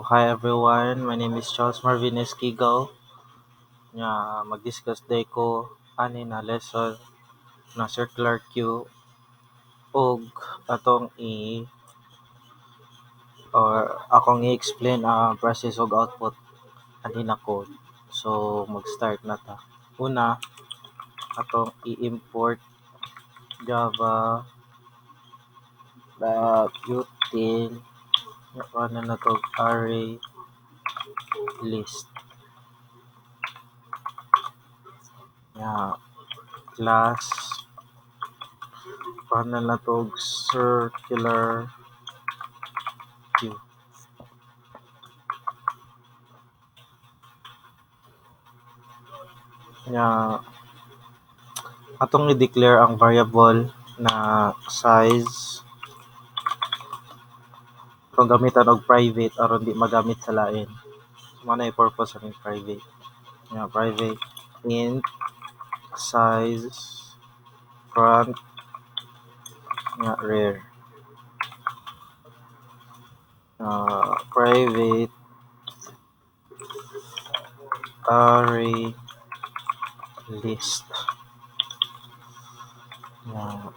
hi everyone. My name is Charles Marvin Esquigal. Nga mag-discuss day ko ani na lesson na circular queue ug atong or akong i-explain ang process ug output ani na code. So mag-start na ta. Una, atong i-import Java util ano na to array list. Nga class ano na to circular queue. Nga atong i-declare ang variable na size kung gamitan og private aron di magamit sa lain. So, mao na purpose sa private. Nga private int size front nga rare. Private array list. Nga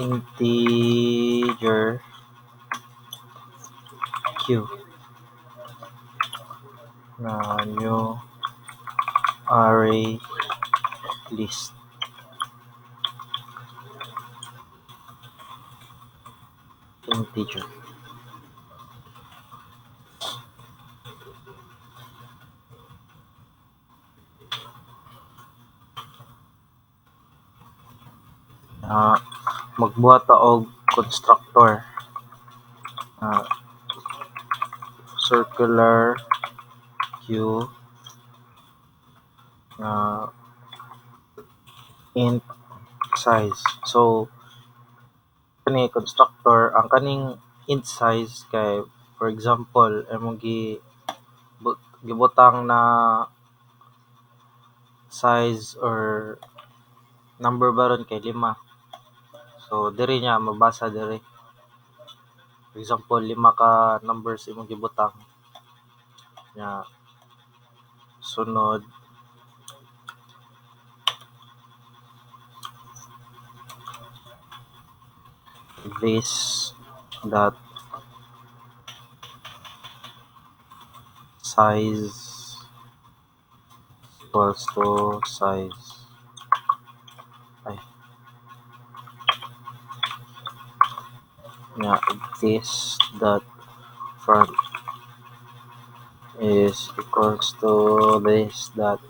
integer q na new array list. Integer. Magbuhat ta og constructor. Circular queue int size. So kani constructor ang kaning int size kay for example imong gibutang na size or number baron kay 5. So diri niya mabasa diri. For example 5 ka numbers imong gibutang. Nya sunod this dot size equals to size this dot front is equals to this dot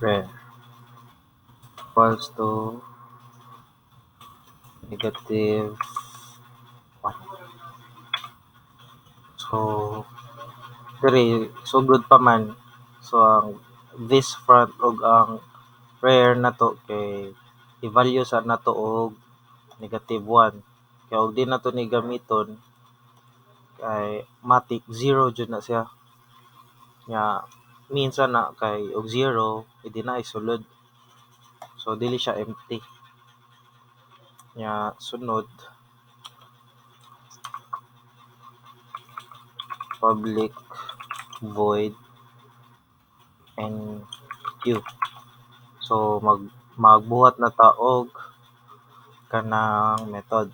rear equals to negative 1. So diri sugod pa man. So ang this front ug ang rear nato kay i-value sa nato og negative 1. Kaya og di nato ni gamiton kay matic 0 jud na siya. Nya minsan na kay og 0 hindi na isulod. So dili siya empty. Nya sunod public void enq. So magbuhat na ta og kanang method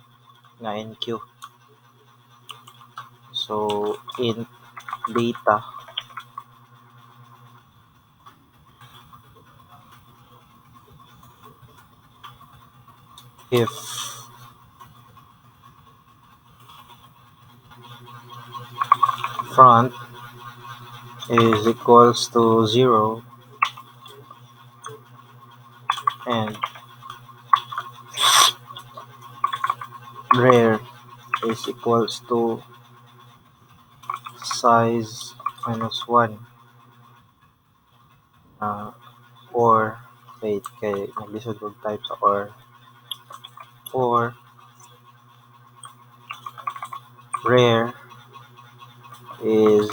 nga enq. So int data if front is equals to 0 and rear is equals to size minus 1 or wait kay naglisod og type sa or rear is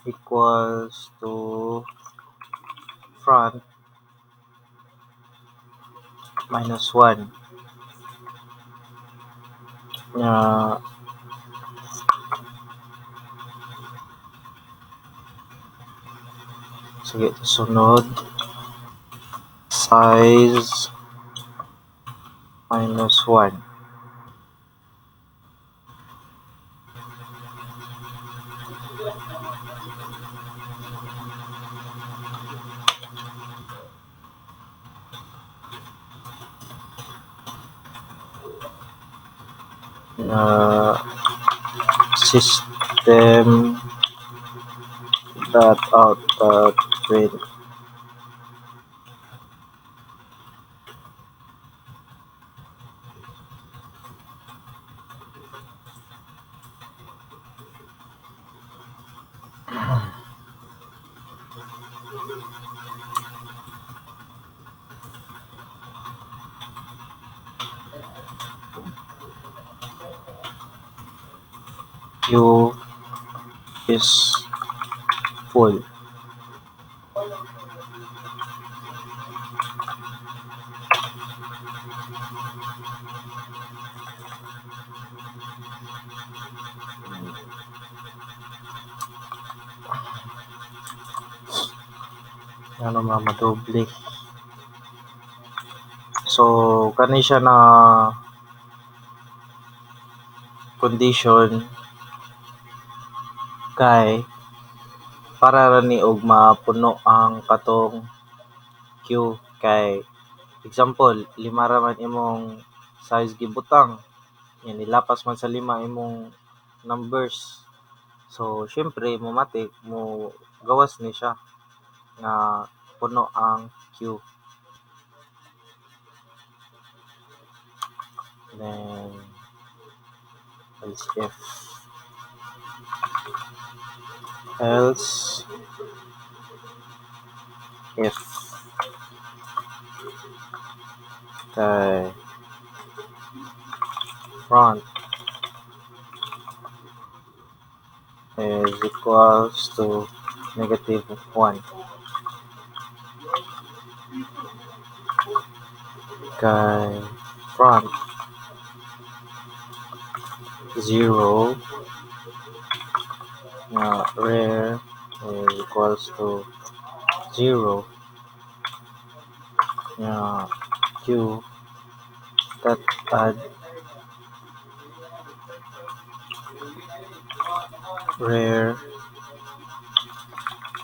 equals to front minus 1 nga sige sunod size -1 system dot out dot print Q is full. Ano madoble. So kani siya na condition kay para ra ni og mapuno ang katong Q kay example 5 ra man imong size gibutang yan nilapas man sa 5 imong numbers. So syempre momatik mo gawas ni siya nga puno ang Q. Then else if the front is equals to -1 kay front 0 nga rear is equals to 0 nga Q that add rear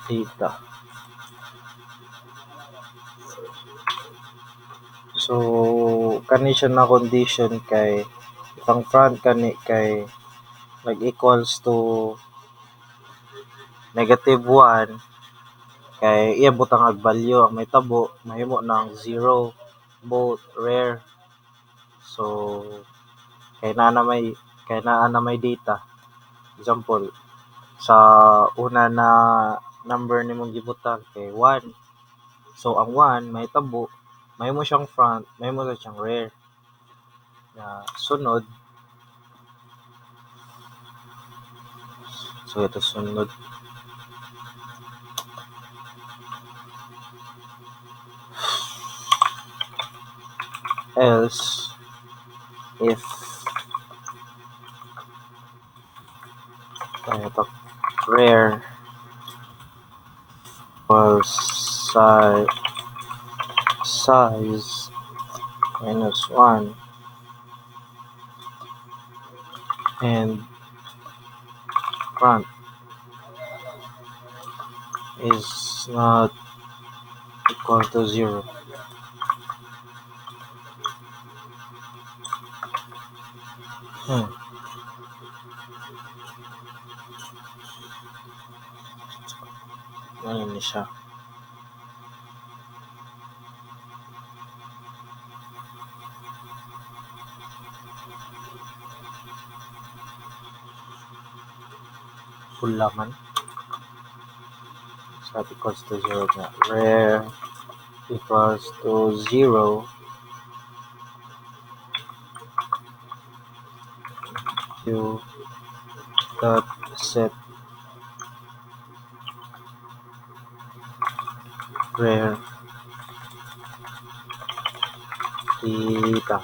theta. So kani siya na condition kay itong front kani kay nag-equals to -1 kay iya butang ang value ang may tabo mahimo ng 0 both rare. So kay naa na may data. Example sa una na number nimong gibutang kay 1. So ang 1 may tabo, mahimo siyang front, mahimo sa siyang rare. Na sunod so ito sunod else if ito rare equals size -1 and front is not equal to 0. Ano ni siya? Pula man. So that equals to 0 nga. Rare equals to 0 Q dot set rare theta.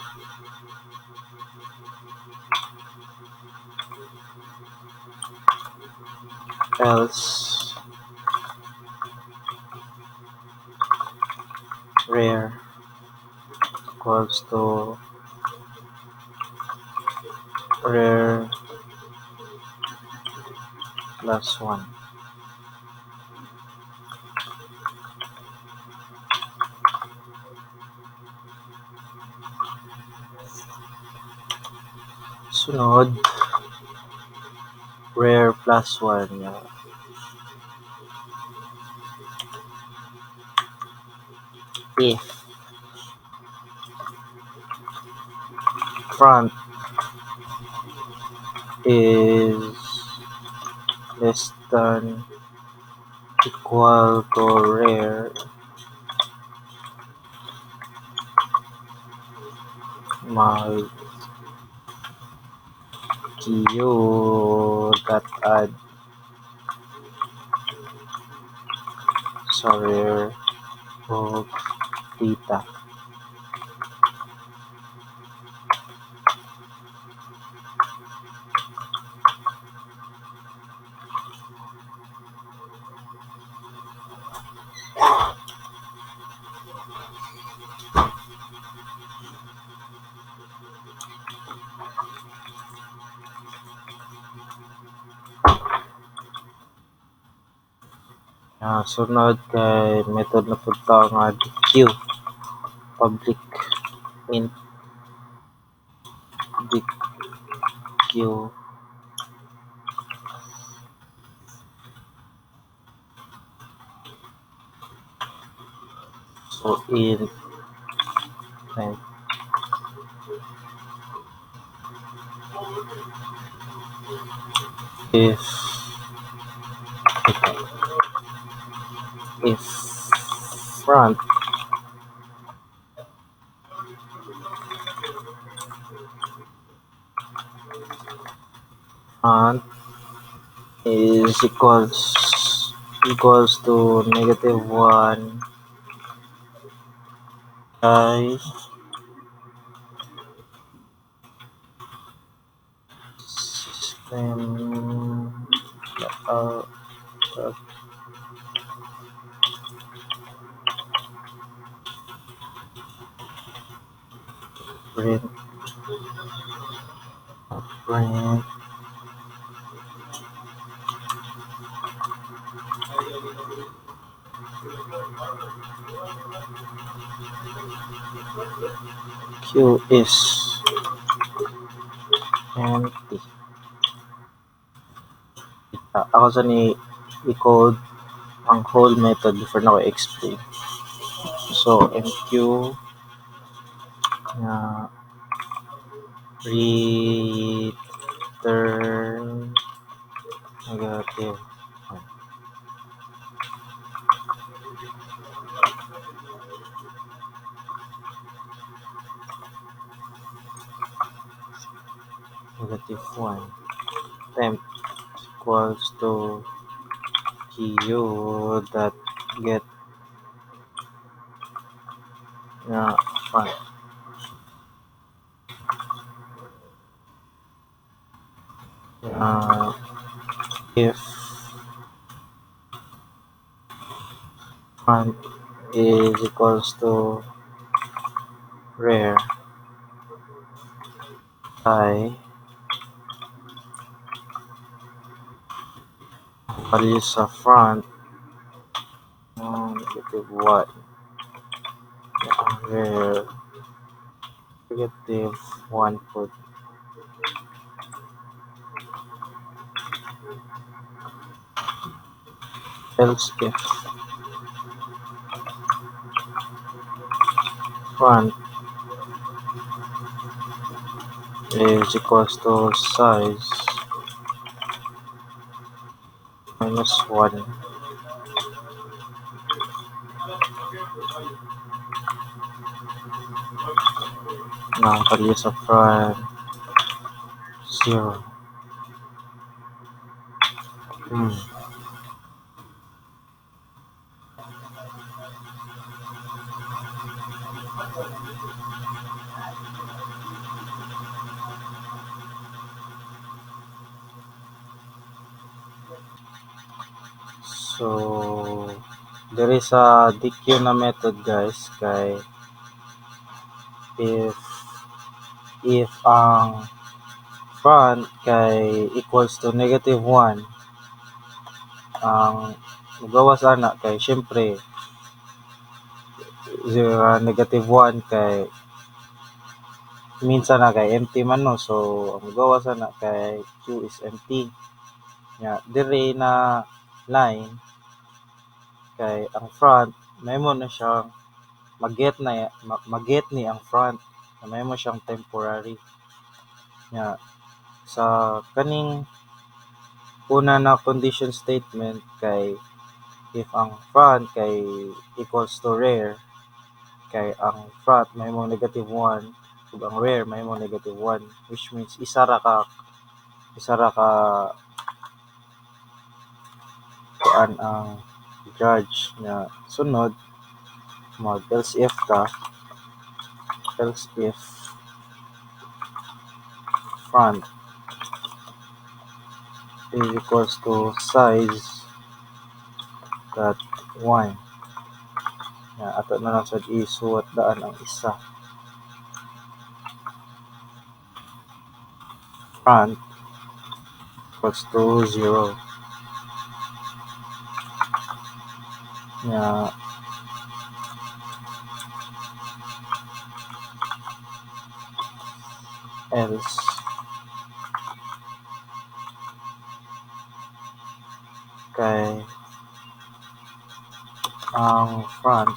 else rare equals to rare plus 1. Sunod, rare plus 1. If front is less than equal to rare mag dot add sa rare of theta. Sunod kay method na punta nga DQ, public int DQ so int type if front is equals to -1 by system print Q is empty. Ako sa ni i-code ang whole method before na ko explain. So MQ na return negative. -1 temp equals to Q dot get front. If front is equals to rare by values sa front -1 rare -1 put else if front is equals to size -1 ng value sa front 0. So there is a DQ na method guys kay if ang front kay equals to -1, ang magawas ana kay syempre -1 kay minsan na kay empty man no, so ang magawas ana kay Q is empty nya dire na line kay ang front mahimo na siyang maget ni ang front na mahimo siyang temporary nya sa kaning una na condition statement kay if ang front kay equals to rear kay ang front mahimong -1 ug ang rear mahimong -1, which means isa ra ka kuan ang judge nga sunod mag else if ka else if front is equals to size dot 1 nga ato na lang sad isuwat daan ang isa front equals to 0 nga else kay ang front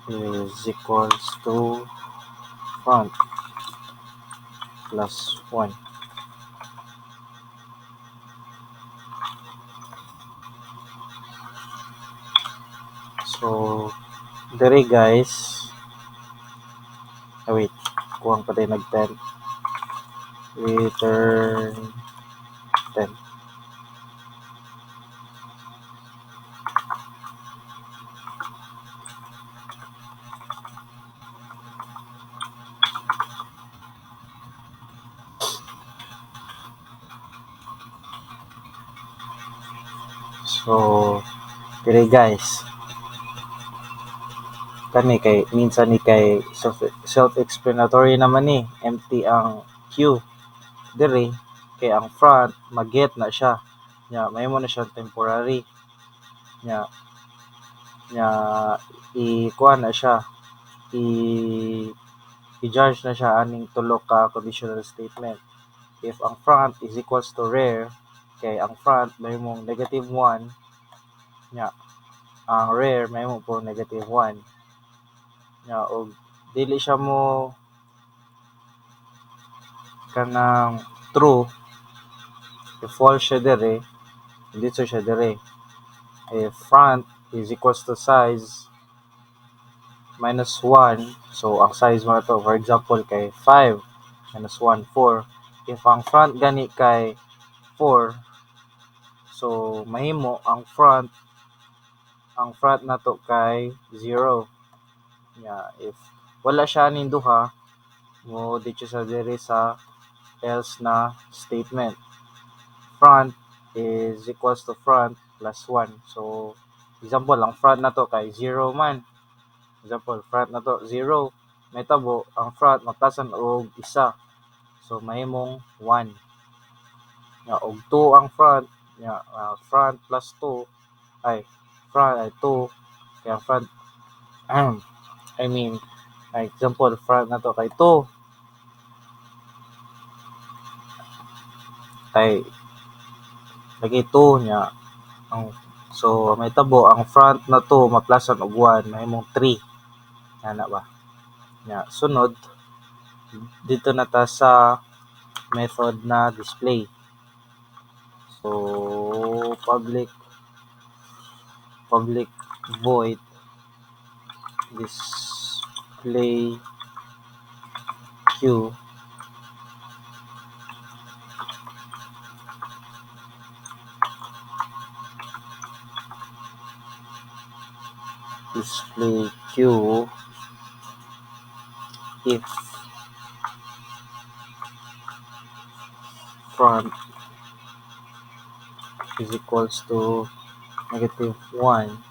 is equals to front plus 1. So dere guys wait kuwang pa tayo nag-10 return 10. So dire guys kani kay minsan ni kay self-explanatory naman ni empty ang Q dire kay ang front maget na siya nya mahimo na siya temporary nya nya kuan na siya i-judge na siya aning tulo ka conditional statement. If ang front is equals to rear kay ang front mahimong -1 nya ang rear mahimo po -1 nya og dili siya mo kanang true if false siya dire dito siya dire if front is equals to size -1 so ang size mo to for example kay 5 -1 4 if ang front gani kay 4 so mahimo ang front nato kay 0 nya if wala siya ning duha mo dito sa dire sa else na statement front is equals to front plus 1 so example ang front nato kay 0 man example front nato 0 may tabo ang front magtasan og isa so mahimong 1 nya og 2 ang front nya front plus 2 ay front ay 2 kaya ang front I mean example front nato kay 2 kay lagi 2 nya ang so may tabo ang front na 2 maplasan og 1 mahimong 3 ana ba nya sunod dito na ta sa method na display so public void display q display q if front is equals to -1.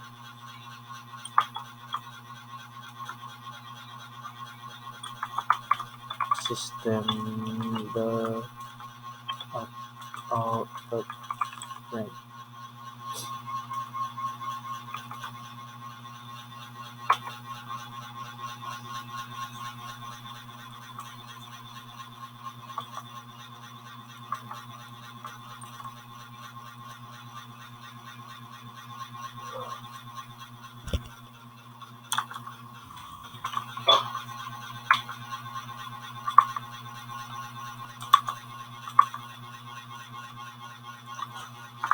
System the out, out of print.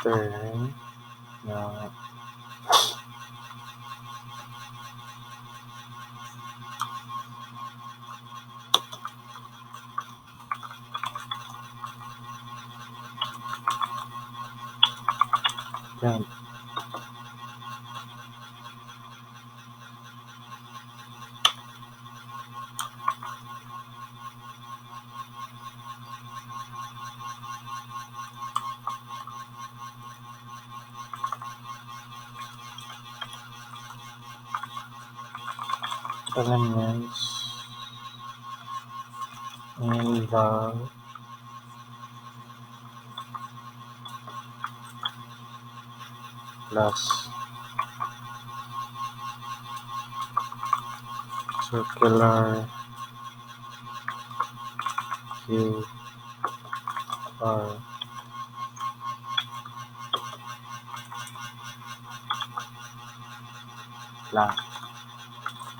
Then uh, print elements in the plus circular Q R blank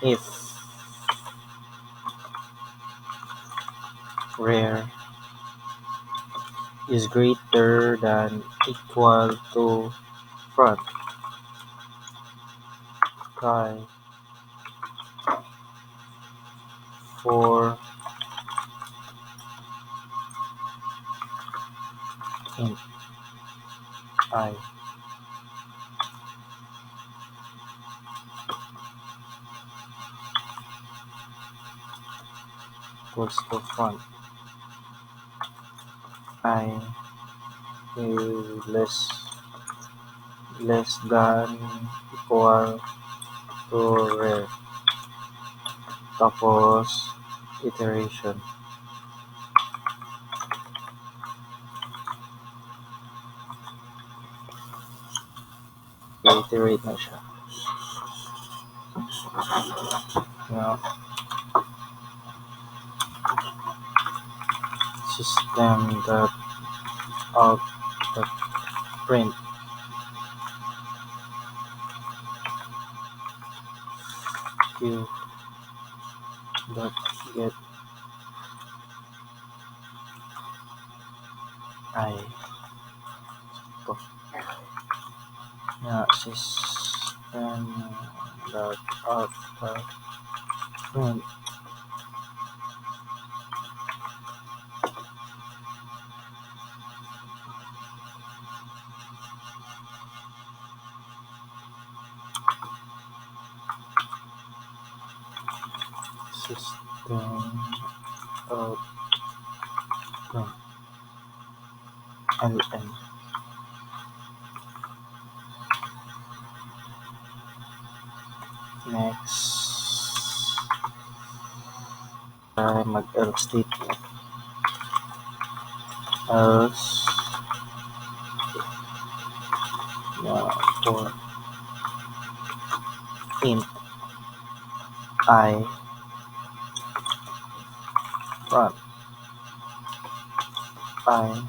if rare is greater than equal to front. Try for int I equals to front. I is less than equal to rare. Tapos iteration. I-iterate na siya. Now, system dot out dot print q dot get I. Ito. Now, system dot out dot print system out print ln. Next, mag-else statement. Else for int I front I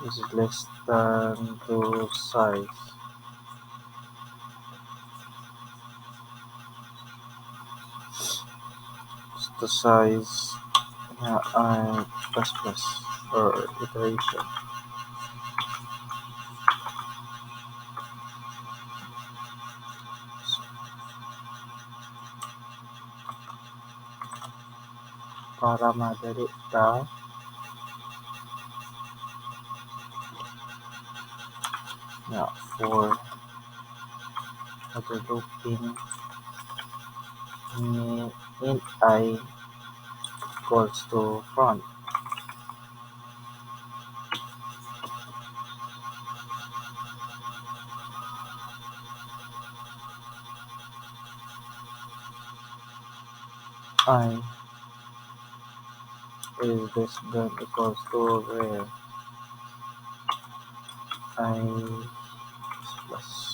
is less than to size. The size I plus plus or iteration. Para madali ta for overlooking int I equals to front I is less than equals to where I plus.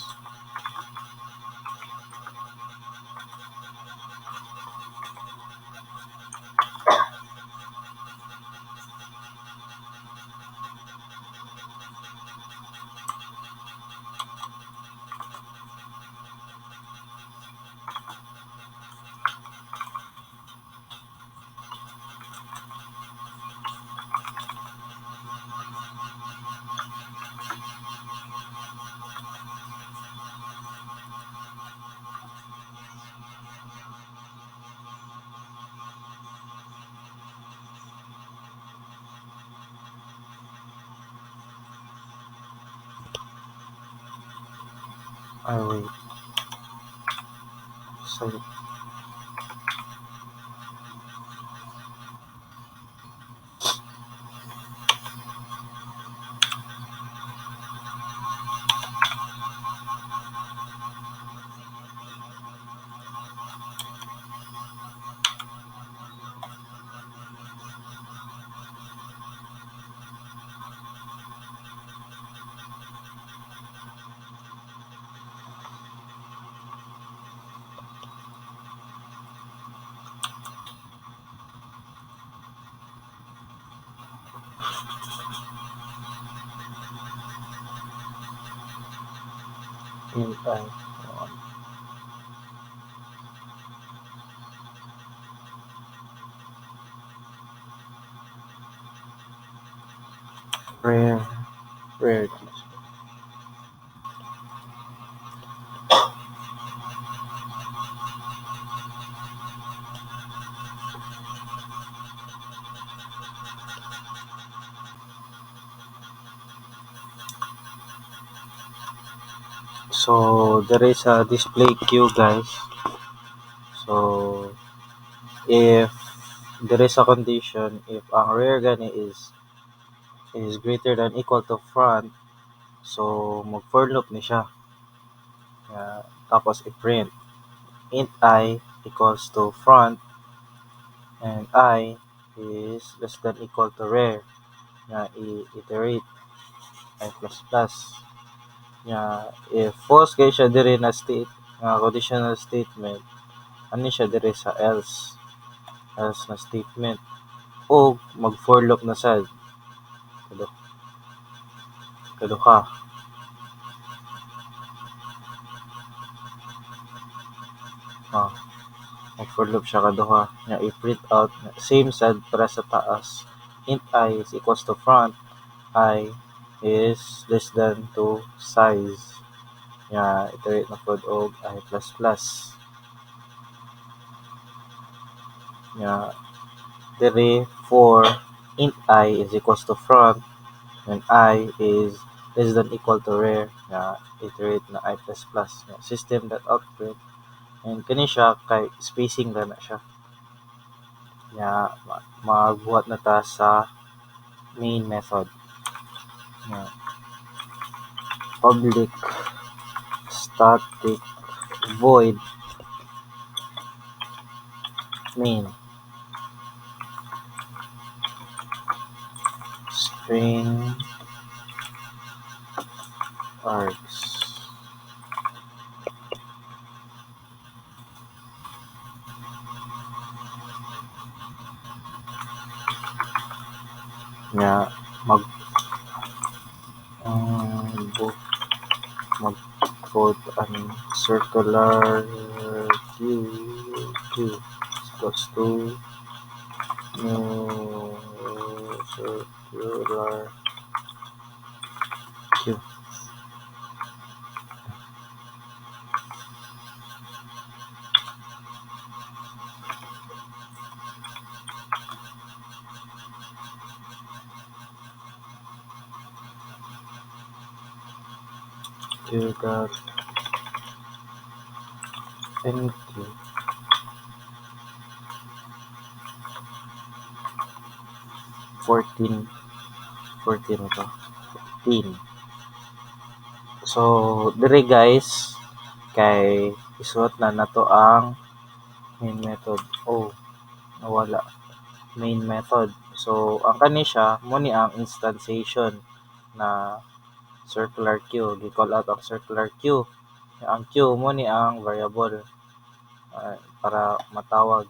I wait. So, in I rare rarities. So there is a display queue, guys. So if there is a condition, if ang rare gani is greater than equal to front, so mag-for loop ni siya. Tapos i-print int I equals to front and I is less than equal to rare. I-iterate I plus plus. If false kay siya diri na state nga conditional statement, ano siya diri sa else na statement o mag for loop na sad kadu kaduha. Ah, mag for loop siya kaduha nga i-print out na same sad para sa taas. Int I is equals to front, I is less than to size. Iterate na pod og I plus plus. Nya diri for int I is equals to front and I is less than equal to rare iterate na I plus plus system that output and kani siya kay spacing ra na siya magbuhat na ta sa main method nya public static void main string args nya mag bu- mag-code an circular q equals to new circular q. You got NQ 14 14 ito 15. So dire guys kay isuot na nato ang main method. nawala main method. So ang kani siya mo ni ang instantiation na circular queue, gi-call out ang circular queue. Ang queue mo ni ang variable para matawag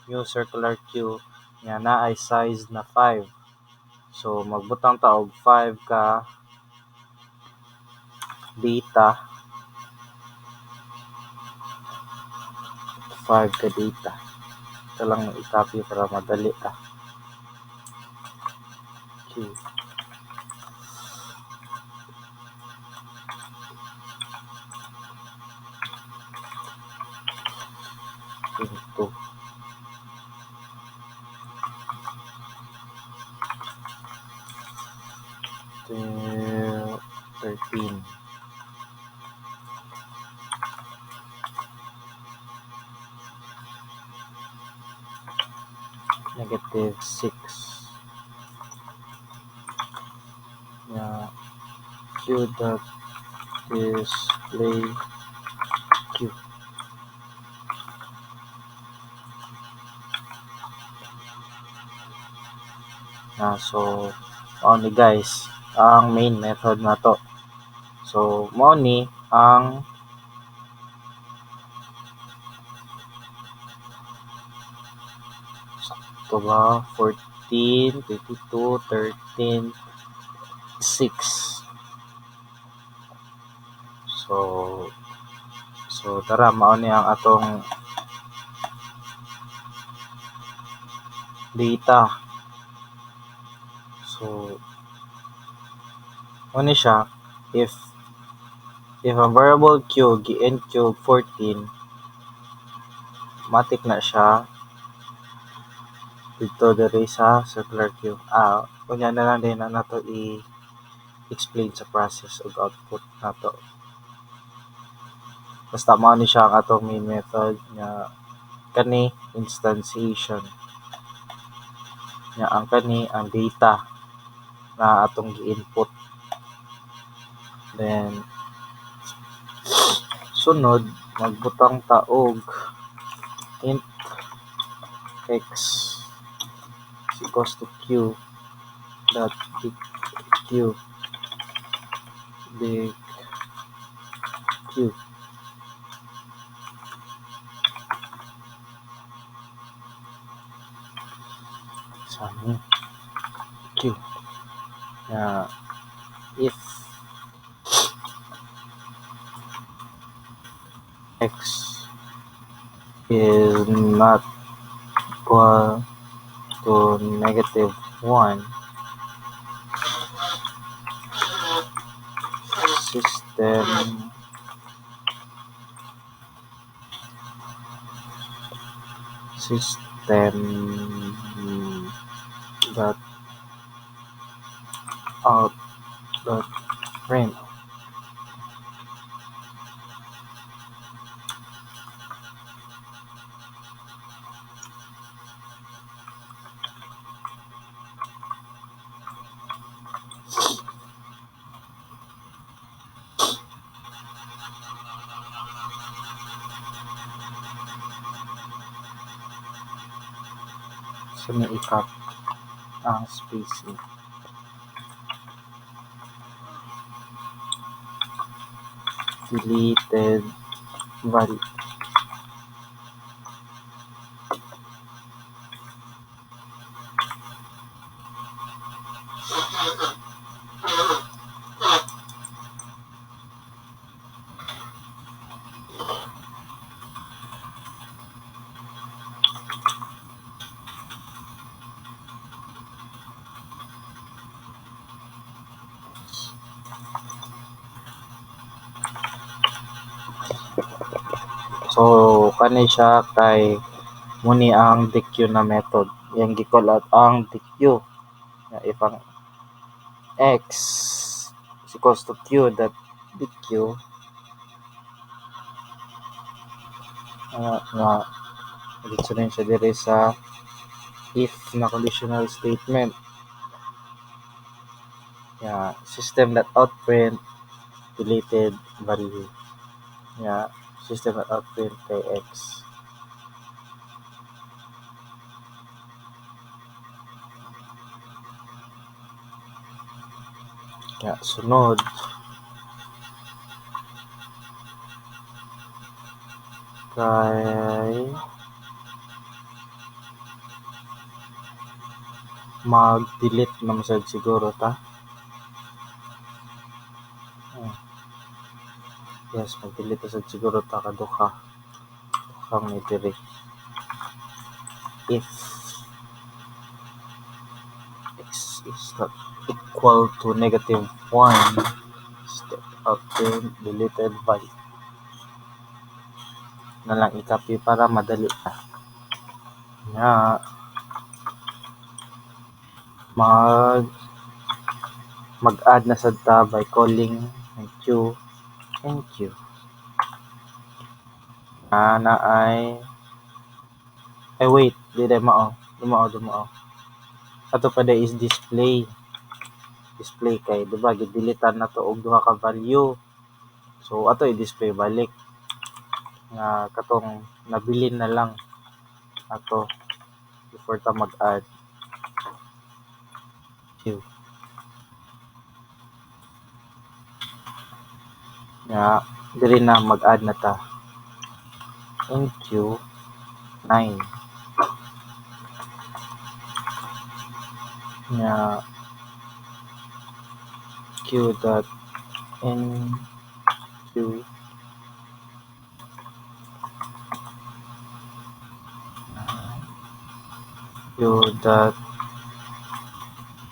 new circular queue nga naay size na 5. So magbutang ta og 5 ka data, 5 ka data. Ito lang i-copy para madali ta. Queue. Into 13. -6 na queue dot display queue so mao ni guys ang main method na to. So mao ni ang sakto ba 14, 22, 13, 6. So tara mao ni ang atong data. So mao ni siya if a variable q gi-encode 14, matik na siya dito diri sa circular queue. Unya na lang din na nato i-explain sa process ug output nato. Basta mao ni siya ang atong main method nga kani instantiation. Nga ang kani ang data na atong gi-input. Then sunod magbutang ta og int x is equals to q dot q big q. Saan q na if x is not equal to -1, system dot out dot print sumi-ikap ang spacing. Deleted value. So kani siya kay muni ang deq na method. Yang gi-call out ang deq. If ang x is equals to q dot deq nga dito rin siya diri sa if na conditional statement. System dot outprint deleted value. System dot outprint kay x. Ya, sunod kay mag-delete naman sad siguro ta. Hmm, yes, mag-delete sad siguro ta kaduha. Kang ni diri. If x is not equal to -1, step up then deleted by na lang i-copy para madali na. Nya, mag mag-add na sad ta by calling enq na ay wait, di day dumao. Ato pa day is display kay di ba gidilitan na to og duha ka value. So ato i-display balik nga katong nabilin na lang ato before ta mag-add q. Nga diri na mag-add na ta enq9 nga q dot nq q dot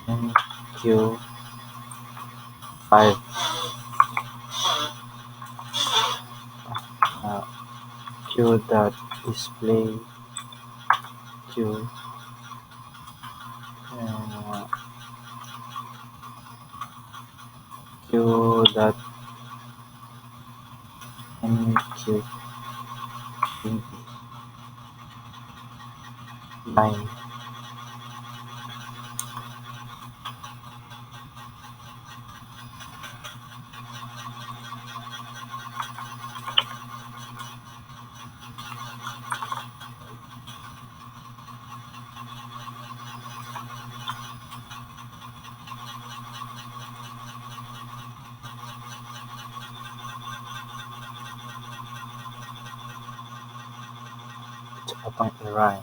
nq5 q dot display q q dot nq9 atong i-run.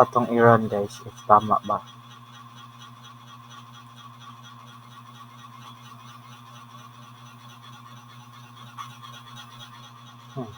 Atong i-run guys if tama ba. Hmm.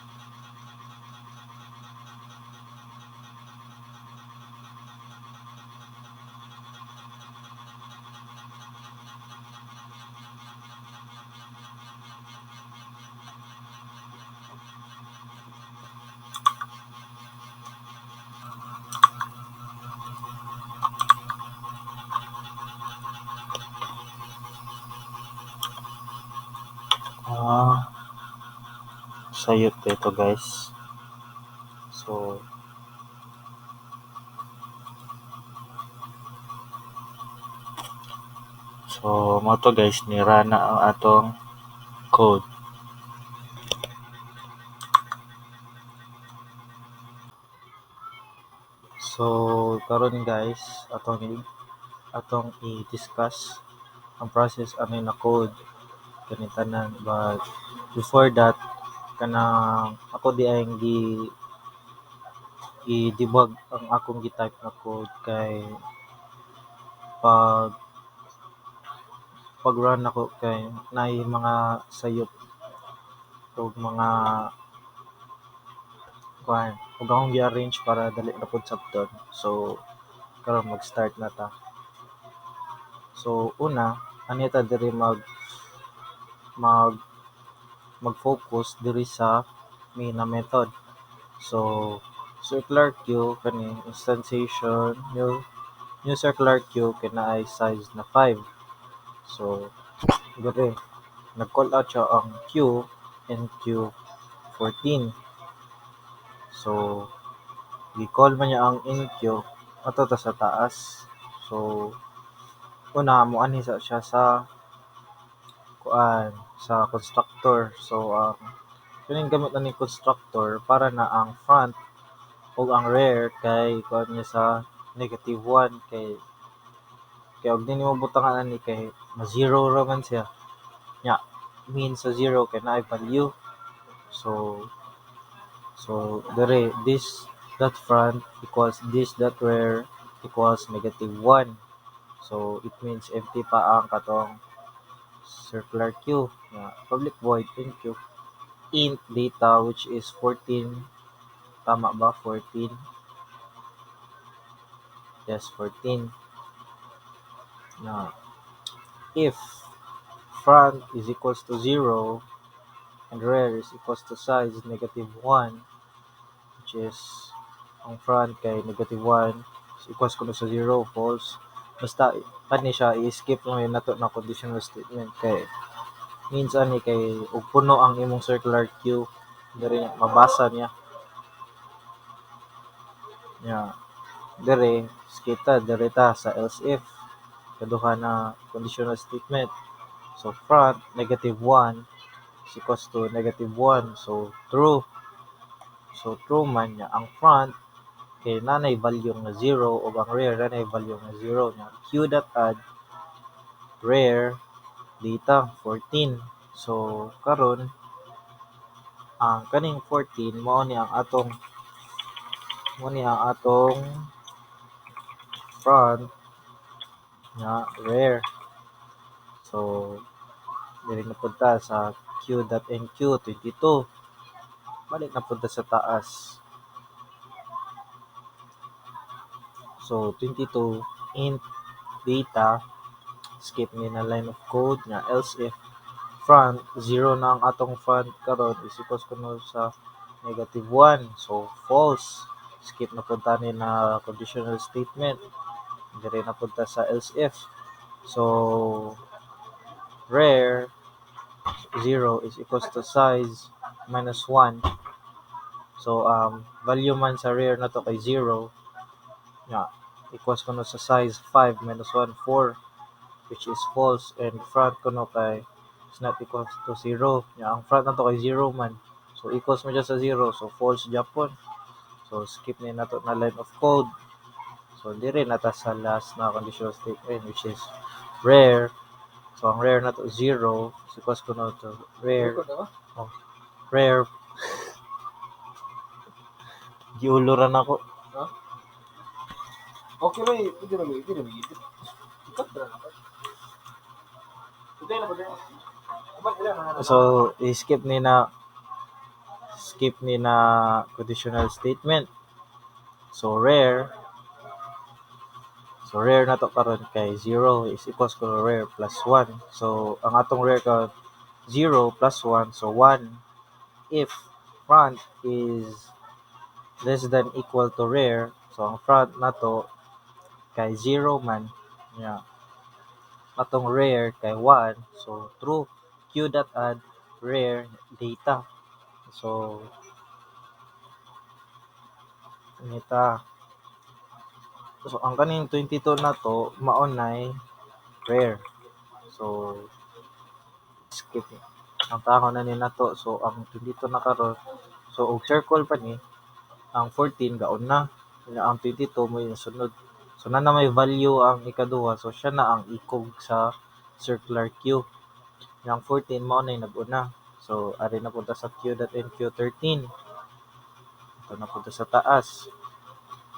Sayot ito guys. So mo to guys nira na ang atong code. So karon guys atong i-discuss ang process ani na code kani tanan, but before that kanang ako di ay i-debug ang akong gi-type na code kay pag run ako kay naay mga sayop o mga kuan ug akong gi-arrange para dali ra pud sabton. So karon mag-start na ta. So una ani ta diri mag mag-focus diri sa main na method. So circular queue kani instantiation new circular queue kinaay size na 5. So diri nag-call out siya ang queue enq14. So gi-call man niya ang enq ato ta sa taas. So una mo anhi siya sa kuan sa constructor. So kining gamit na ni constructor para na ang front ug ang rare kay kuan niya sa -1 kay og di nimo butangan ani kay ma-zero ra man siya. Nya mean sa zero kay naay value. So dere this dot front equals this dot rare equals -1. So it means empty pa ang katong circular queue nga public void enqueue int data which is 14. Tama ba? 14. Yes, 14. Na if front is equals to 0 and rare is equals to size -1, which is ang front kay -1 is equals kuno sa 0, false. Basta kani siya i-skip mo yung nato na conditional statement kay means ani kay ug puno ang imong circular queue diri mabasa niya. Nya diri kita diri ta sa else if kaduha na conditional statement. So front -1 is equals to -1. So true. So true man niya ang front kay nanay value nga 0 ug ang rear nanay value nga 0 nya. Q dot add rare data 14. So karon ang kaning 14 mao ni ang atong front nga rare. So diri na punta sa Q.NQ 22. Balik na punta sa taas. So 22 int data skip ni na line of code nga else if front 0 na ang atong front karon is equals kuno sa -1. So false. Skip na punta ni na conditional statement. Dire na punta sa else if. So rare 0 is equals to size -1. So value man sa rare na to kay 0 nya equals kuno sa size 5 -1 4, which is false, and front kuno kay is not equals to 0 nya ang front nato kay 0 man, so equals mo dyan sa 0, so false japon. So skip ni nato na line of code. So dire na ta sa last na conditional statement which is rare. So ang rare nato 0 is equals kuno to rare. Oh, rare giuluran ako. Okay ba? Pwede na ba? Pwede na ba? Ikat na ba? Pwede na ba? So skip ni na conditional statement. So rare na to karon kay 0 is equals to rare plus 1. So ang atong rare ka 0 plus 1, so 1 if front is less than equal to rare. So ang front nato kay 0 man nya atong rare kay 1, so true. Q dot add rare data. So nita. So ang kaning 22 nato mao nay rare. So skip ang taho na ni nato. So ang 22 na karon, so og circle pa ni ang 14 gaon na. Ang 22 mo yung sunod. So na may value ang ikaduha, so siya na ang ikog sa circular queue. Yang 14 mao na nag-una. So ari na punta sa Q.NQ 13. Ito na punta sa taas.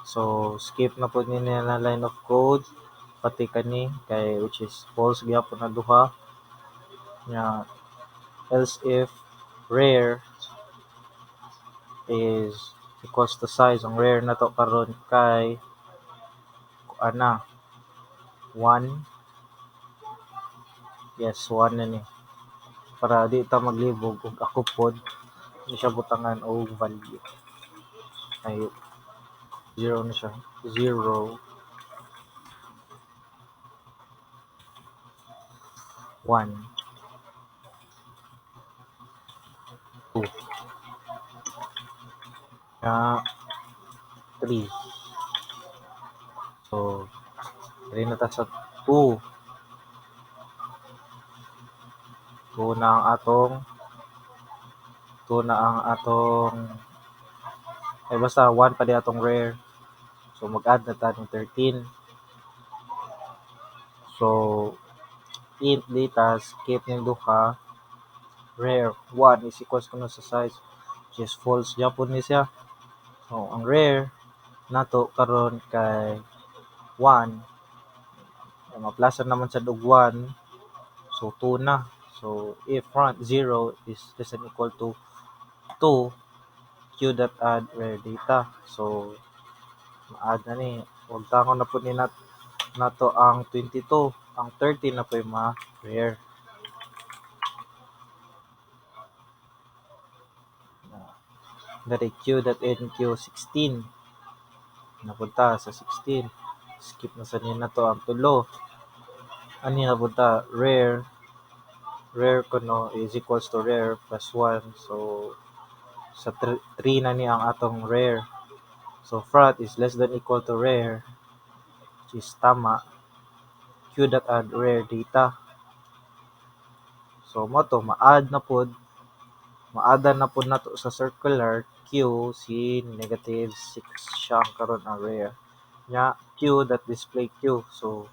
So skip na po ni na line of code pati kani kay which is false gyapon na duha. Nya else if rare is equals to size, ang rare na to karon kay ana 1. Yes, 1 na ni. Para di ta maglibog ug ako pod ni siya butangan og value. Ay 0 na siya. 0 1 2 3. So dili na ta sa 2. 2 na ang atong Eh basta 1 pa di atong rare. So mag-add na ta ng 13. So int data skip ning duha rare 1 is equals kuno sa size which is false gyapon ni siya. So ang rare nato karon kay 1 maplasan naman sa dug 1 so 2 na. So if front 0 is less than equal to 2 q.add rare data. So ma-add na ni wag tangon na pud ni nato ang 22 ang 30 na po'y ma-rare. Dari q.nq 16 napunta sa 16 skip na sa nina to ang tulo ani napunta rare kuno is equals to rare plus 1 so sa 3 na ni ang atong rare so front is less than equal to rare which is tama q.add rare data so mo to ma-addan na pod nato sa circular q si negative 6 siya karon ang rare nya q.display q so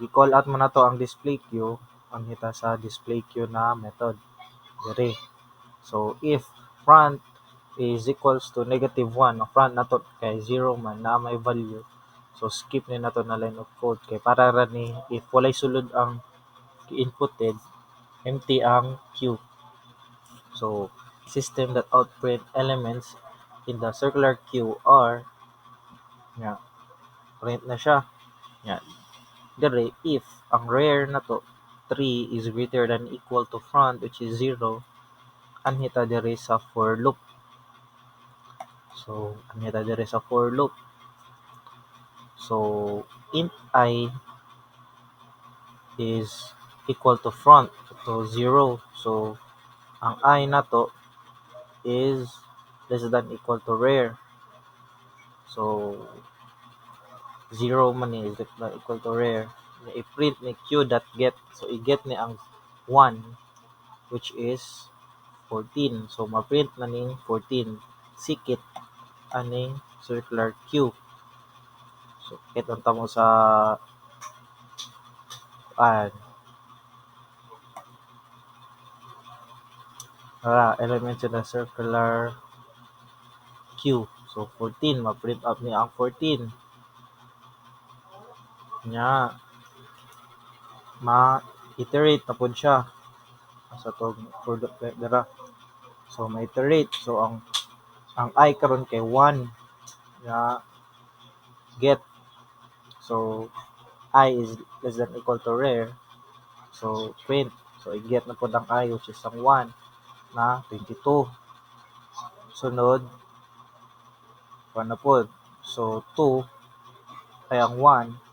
gi-call out man nato ang display queue ang hita sa display queue na method dire. So if front is equals to negative 1, ang front nato kay 0 man na may value. So skip ni nato na line of code kay para ra ni if walay sulod ang gi-inputted empty ang queue. So system that outprint elements in the circular queue are nya print na siya nya dire if ang rare nato 3 is greater than equal to front which is 0 anhita dire sa for loop. So anhita dire sa for loop. So int I is equal to front to 0. So ang I nato is less than equal to rare. So 0 man ni is less than equal to rare. I-print ni q.get. So i-get ni ang 1 which is 14. So ma-print na ning 14. Sikit aning circular queue. So kitang tamo sa elements in the circular queue. So 14 ma-print out ni ang 14 nya ma-iterate na pud siya sa tong for loop dira. So ma-iterate so ang I karon kay 1 nya get so I is less than equal to rare so print so i-get na pud ang I which is ang 1 na 22 sunod na pud so 2 ay ang 1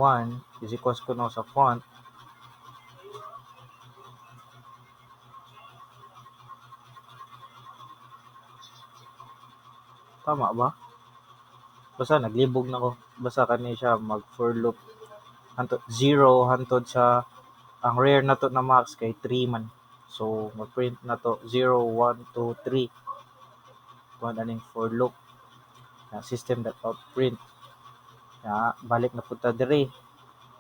1 is equals kuno sa front tama ba basta naglibog na ko basta kani siya mag for loop hantod 0 hantod sa ang rare nato na max kay 3 man so mag-print nato 0 1 2 3 kuan aning for loop na system that outprint na balik na punta dire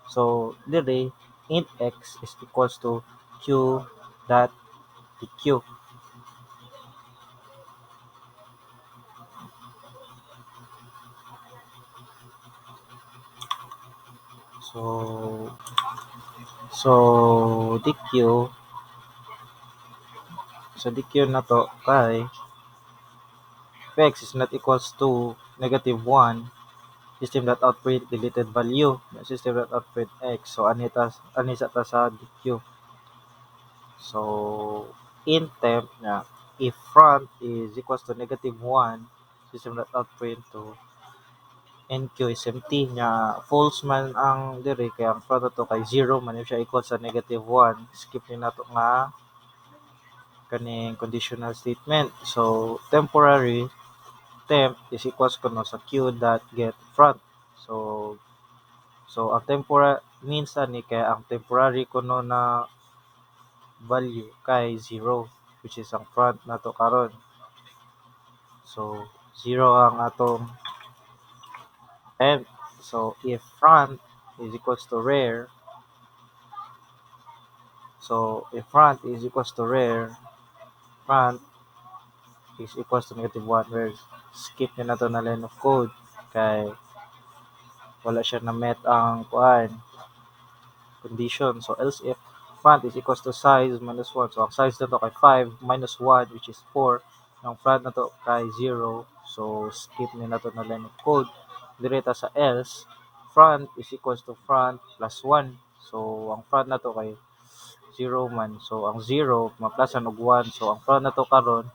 so dire int x is equals to q dot dq so dq so dq na to kay if x is not equals to negative 1 system that outprint deleted value system that outprint x so anisa ta sa dq so in temp na if front is equals to negative 1 system that outprint to nq is empty nya false man ang dire kay ang front to kay 0 man if siya equal sa negative 1 skip ni nato nga kaning conditional statement so temporary temp is equals kuno sa q dot get front so ang temporary means ani kay ang temporary kuno na value kay 0 which is ang front nato karon. So 0 ang atong temp. So if front is equals to rear, so if front is equals to rear, front is equals to -1, where skip na nato na line of code kay wala siya na met ang condition. So else if front is equals to size minus 1. So ang size na to kay 5 minus 1 which is 4. Ang front na to kay 0. So skip ni nato na line of code. Direta sa else, front is equals to front plus 1. So ang front na to kay 0 man. So ang 0 maplasan og 1. So ang front na to karon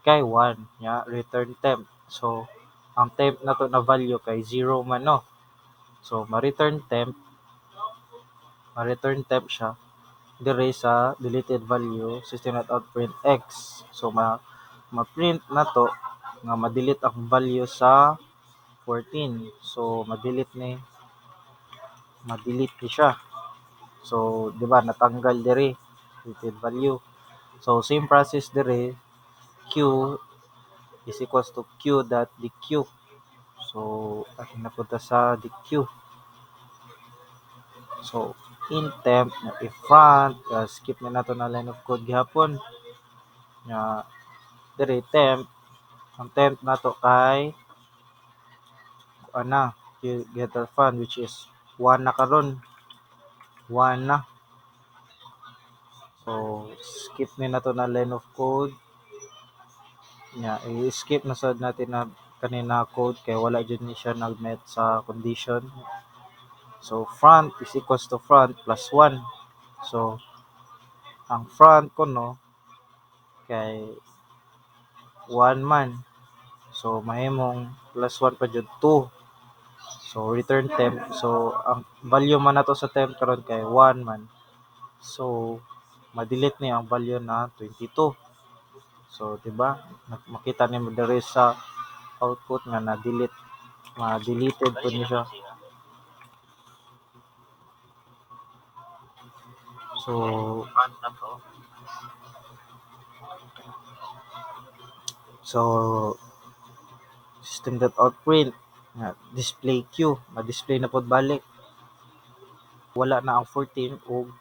kay 1 nya return temp. So ang temp na to na value kay 0 man no. So ma-return temp siya dire sa deleted value system.out.print x. So ma-print na to nga ma-delete ang value sa 14. So ma-delete ni siya. So di ba natanggal dire deleted value. So same process dire, q is equals to q.deq. So ating napunta sa deq. So in temp if front skip na nato na line of code gihapon nga dire temp ang temp nato kay ana getter front which is 1 na karon 1 na. So skip ni nato na line of code nya i-skip na sad natin na kanina code kay wala jud ni siya nag-met sa condition. So front is equals to front plus 1. So ang front ko no kay 1 man. So mahimong plus 1 pa jud 2. So return temp. So ang value man nato sa temp karon kay 1 man. So ma-delete ni ang value na 22. So diba makita nimo diri sa output nga deleted po ni siya. So system.out.print nga display q, ma-display na pod balik. Wala na ang 14 og